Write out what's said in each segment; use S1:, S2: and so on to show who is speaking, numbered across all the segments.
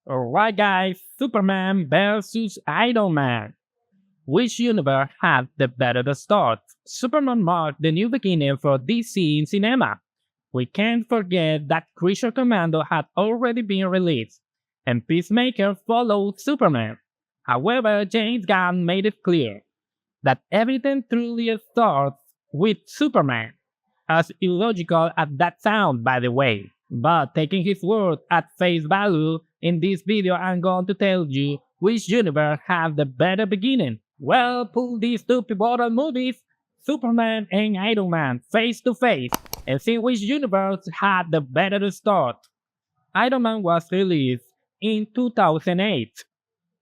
S1: Alright guys, Superman versus Iron Man. Which universe had the better start? Superman marked the new beginning for DC in cinema. We can't forget that Creature Commando had already been released, and Peacemaker followed Superman. However, James Gunn made it clear that everything truly starts with Superman. As illogical as that sounds, by the way. But taking his word at face value, in this video I'm going to tell you which universe had the better beginning. Well, put these two pivotal movies, Superman and Iron Man, face to face, and see which universe had the better start. Iron Man was released in 2008,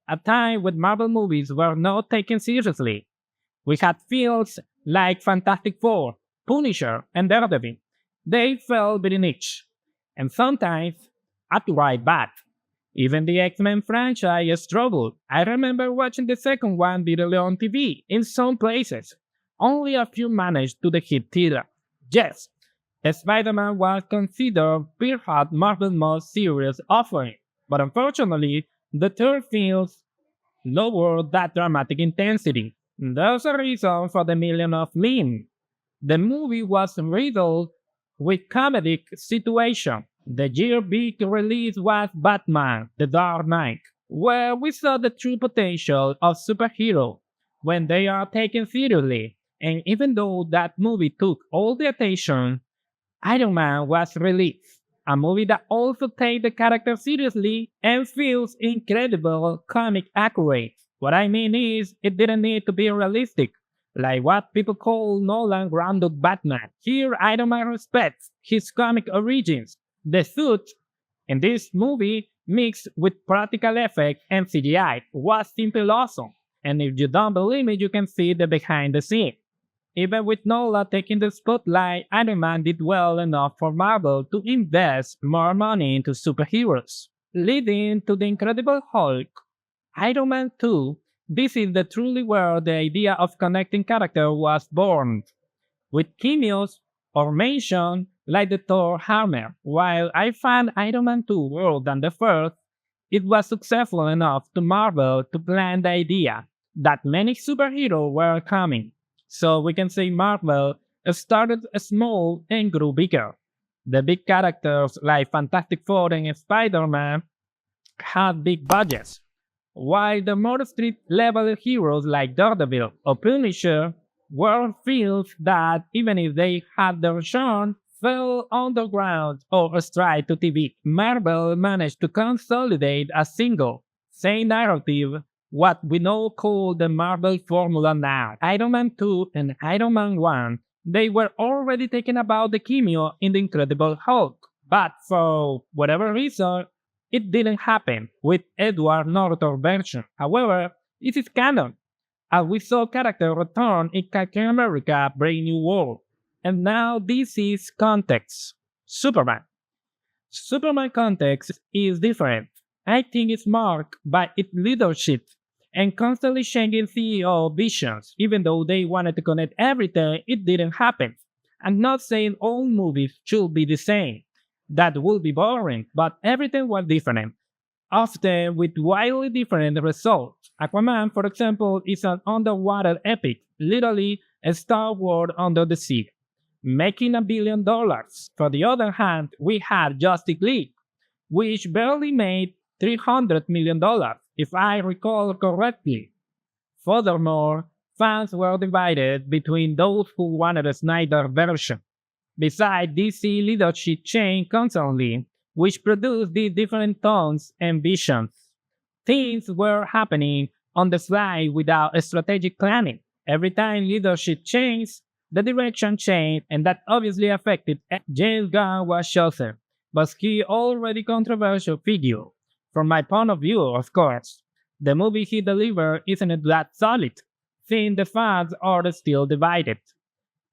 S1: a time when Marvel movies were not taken seriously. We had films like Fantastic Four, Punisher, and Daredevil. They fell within each, and sometimes outright bad. Even the X-Men franchise struggled. I remember watching the second one directly on TV in some places. Only a few managed to hit theater. Yes, Spider-Man was considered perhaps Marvel's most serious offering, but unfortunately, the third film lowered that dramatic intensity. There's a reason for the million of memes. The movie was riddled with comedic situations. The year big release was Batman: The Dark Knight, where we saw the true potential of superheroes when they are taken seriously. And even though that movie took all the attention, Iron Man was released, a movie that also takes the character seriously and feels incredible comic accurate. What I mean is, it didn't need to be realistic, like what people call Nolan grounded Batman. Here, Iron Man respects his comic origins. The suit in this movie, mixed with practical effects and CGI, was simply awesome. And if you don't believe me, you can see the behind the scenes. Even with Nolan taking the spotlight, Iron Man did well enough for Marvel to invest more money into superheroes, leading to the Incredible Hulk. Iron Man 2, this is the truly where the idea of connecting character was born, with cameos or mention like the Thor hammer. While I find Iron Man 2 worse than the first, it was successful enough to Marvel to plant the idea that many superheroes were coming. So we can say Marvel started small and grew bigger. The big characters like Fantastic Four and Spider-Man had big budgets, while the more street-level heroes like Daredevil or Punisher were films that, even if they had their charm, fell underground or straight to TV. Marvel managed to consolidate a single, same narrative, what we now call the Marvel formula now. Iron Man 2 and Iron Man 1, they were already talking about the cameo in The Incredible Hulk, but for whatever reason, it didn't happen with Edward Norton version. However, it is canon, as we saw character return in Captain America Brave New World. And now this is context. Superman. Superman context is different. I think it's marked by its leadership and constantly changing CEO visions. Even though they wanted to connect everything, it didn't happen. I'm not saying all movies should be the same. That would be boring, but everything was different, often with wildly different results. Aquaman, for example, is an underwater epic, literally a Star Wars under the sea, making $1 billion. For the other hand, we had Justice League, which barely made $300 million, if I recall correctly. Furthermore, fans were divided between those who wanted a Snyder version. Besides, DC leadership changed constantly, which produced these different tones and visions. Things were happening on the fly without strategic planning. Every time leadership changed, the direction changed, and that obviously affected. James Gunn was chosen, but he already controversial figure. From my point of view, of course, the movie he delivered isn't that solid, since the fans are still divided.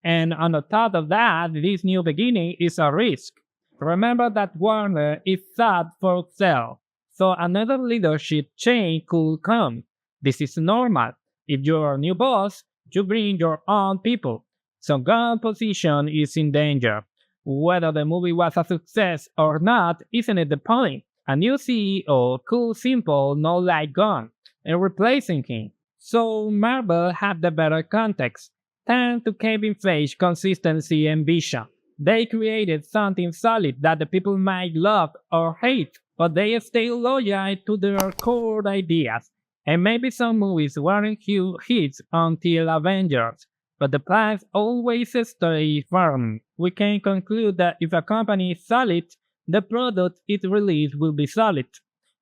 S1: And on the top of that, this new beginning is a risk. Remember that Warner is set for sale, so another leadership change could come. This is normal. If you're a new boss, you bring your own people. So Gunn's position is in danger. Whether the movie was a success or not isn't the point. A new CEO could simple not like Gunn and replacing him. So Marvel had the better context, thanks to Kevin Feige's consistency and vision. They created something solid that the people might love or hate, but they stay loyal to their core ideas. And maybe some movies weren't huge hits until Avengers, but the plans always stay firm. We can conclude that if a company is solid, the product it releases will be solid.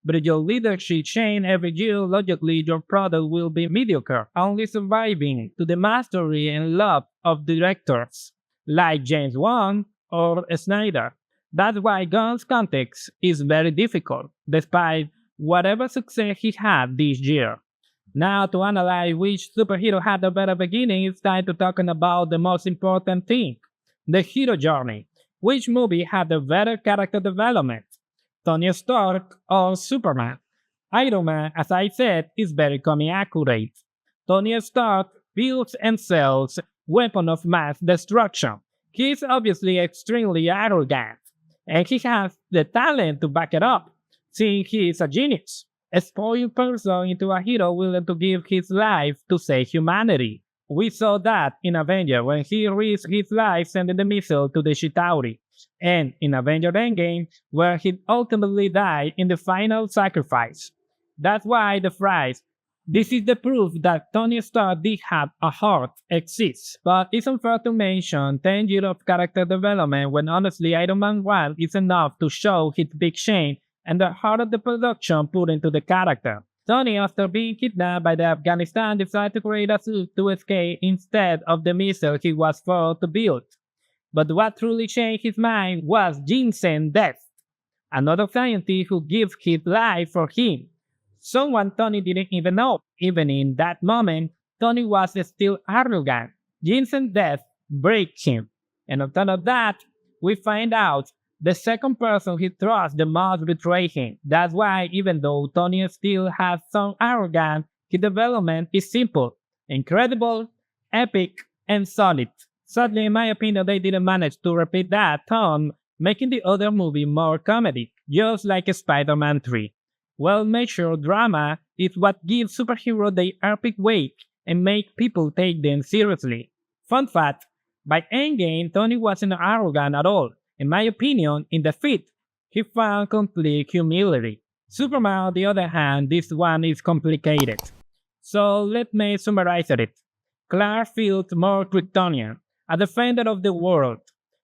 S1: But if your leadership change every year, logically your product will be mediocre, only surviving to the mastery and love of directors like James Wan or Snyder. That's why Gunn's context is very difficult, despite whatever success he had this year. Now, to analyze which superhero had a better beginning, it's time to talking about the most important thing, the hero journey. Which movie had a better character development? Tony Stark or Superman? Iron Man, as I said, is very comic accurate. Tony Stark builds and sells weapons of mass destruction. He is obviously extremely arrogant, and he has the talent to back it up, since he is a genius. A spoiled person into a hero willing to give his life to save humanity. We saw that in Avenger when he risked his life sending the missile to the Chitauri, and in Avenger Endgame where he ultimately died in the final sacrifice. That's why the phrase, "This is the proof that Tony Stark did have a heart" exists, but it's unfair to mention 10 years of character development when honestly Iron Man 1 is enough to show his big shame and the heart of the production put into the character. Tony, after being kidnapped by the Afghanistan, decided to create a suit to escape instead of the missile he was forced to build. But what truly changed his mind was Jensen Death, another scientist who gives his life for him. Someone Tony didn't even know. Even in that moment, Tony was still arrogant. Jensen Death breaks him. And on top of that, we find out the second person he trusts the most betrayed him. That's why, even though Tony still has some arrogance, his development is simple, incredible, epic, and solid. Sadly, in my opinion, they didn't manage to repeat that tone, making the other movie more comedic, just like Spider-Man 3. Well-measured drama is what gives superheroes their epic weight and make people take them seriously. Fun fact, by Endgame, Tony wasn't arrogant at all. In my opinion, in Defeat, he found complete humility. Superman, on the other hand, this one is complicated. So let me summarize it. Clark feels more Kryptonian, a defender of the world,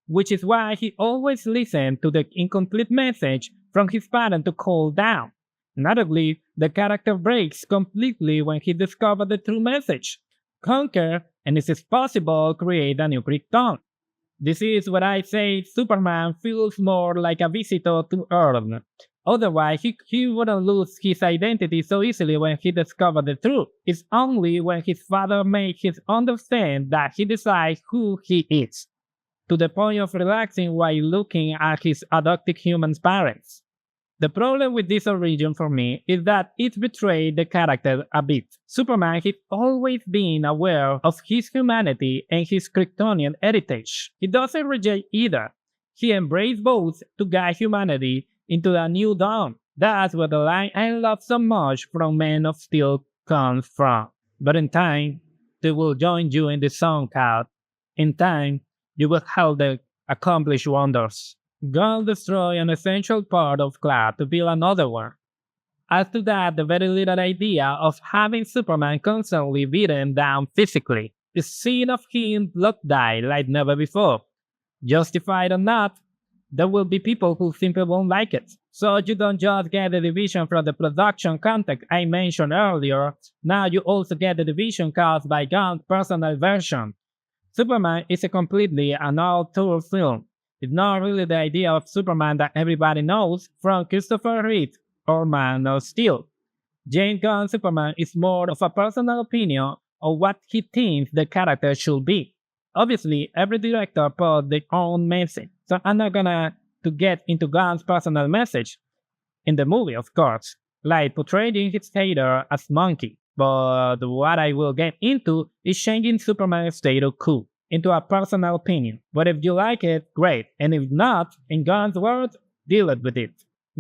S1: which is why he always listened to the incomplete message from his parents to cool down. Notably, the character breaks completely when he discovers the true message. Conquer, and if it's possible, create a new Krypton. This is what I say Superman feels more like a visitor to Earth. Otherwise, he wouldn't lose his identity so easily when he discovers the truth. It's only when his father makes him understand that he decides who he is, to the point of relaxing while looking at his adopted human parents. The problem with this origin for me is that it betrayed the character a bit. Superman has always been aware of his humanity and his Kryptonian heritage. He doesn't reject either. He embraced both to guide humanity into a new dawn. That's where the line I love so much from Man of Steel comes from. But in time, they will join you in the song called "In Time, You Will Help the Accomplish Wonders." God destroyed an essential part of Clark to build another one. Add to that the very little idea of having Superman constantly beaten down physically. The scene of him blood died like never before. Justified or not, there will be people who simply won't like it. So you don't just get the division from the production context I mentioned earlier, now you also get the division caused by Gunn's personal version. Superman is a completely an all-tour film. It's not really the idea of Superman that everybody knows from Christopher Reeve or Man of Steel. James Gunn's Superman is more of a personal opinion of what he thinks the character should be. Obviously, every director put their own message, so I'm not gonna to get into Gunn's personal message in the movie, of course, like portraying his hater as monkey. But what I will get into is changing Superman's status quo into a personal opinion. But if you like it, great. And if not, in Gunn's words, deal with it.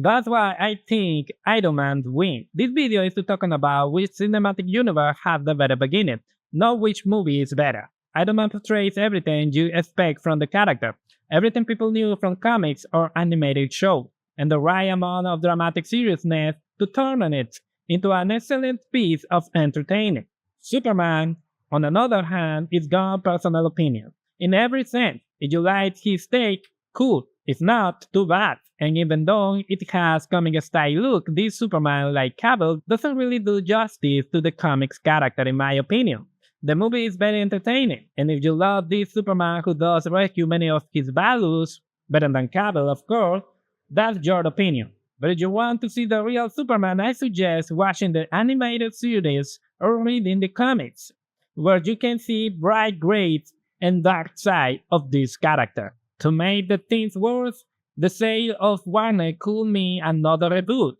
S1: That's why I think Iron Man wins. This video is to talking about which cinematic universe has the better beginning, not which movie is better. Iron Man portrays everything you expect from the character, everything people knew from comics or animated shows, and the right amount of dramatic seriousness to turn it into an excellent piece of entertainment. Superman, on the other hand, is God's personal opinion. In every sense, if you like his take, cool. If not, too bad. And even though it has comic style look, this Superman like Cavill doesn't really do justice to the comics character in my opinion. The movie is very entertaining, and if you love this Superman who does rescue many of his values, better than Cavill of course, that's your opinion. But if you want to see the real Superman, I suggest watching the animated series or reading the comics, where you can see bright grades and dark side of this character. To make the things worse, the sale of Warner could mean another reboot.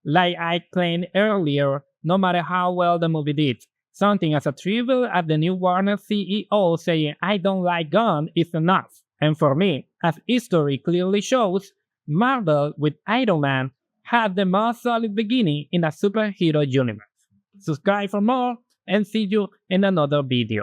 S1: Like I claimed earlier, no matter how well the movie did, something as a trivial as the new Warner CEO saying I don't like gun is enough. And for me, as history clearly shows, Marvel with Iron Man had the most solid beginning in a superhero universe. Subscribe for more and see you in another video.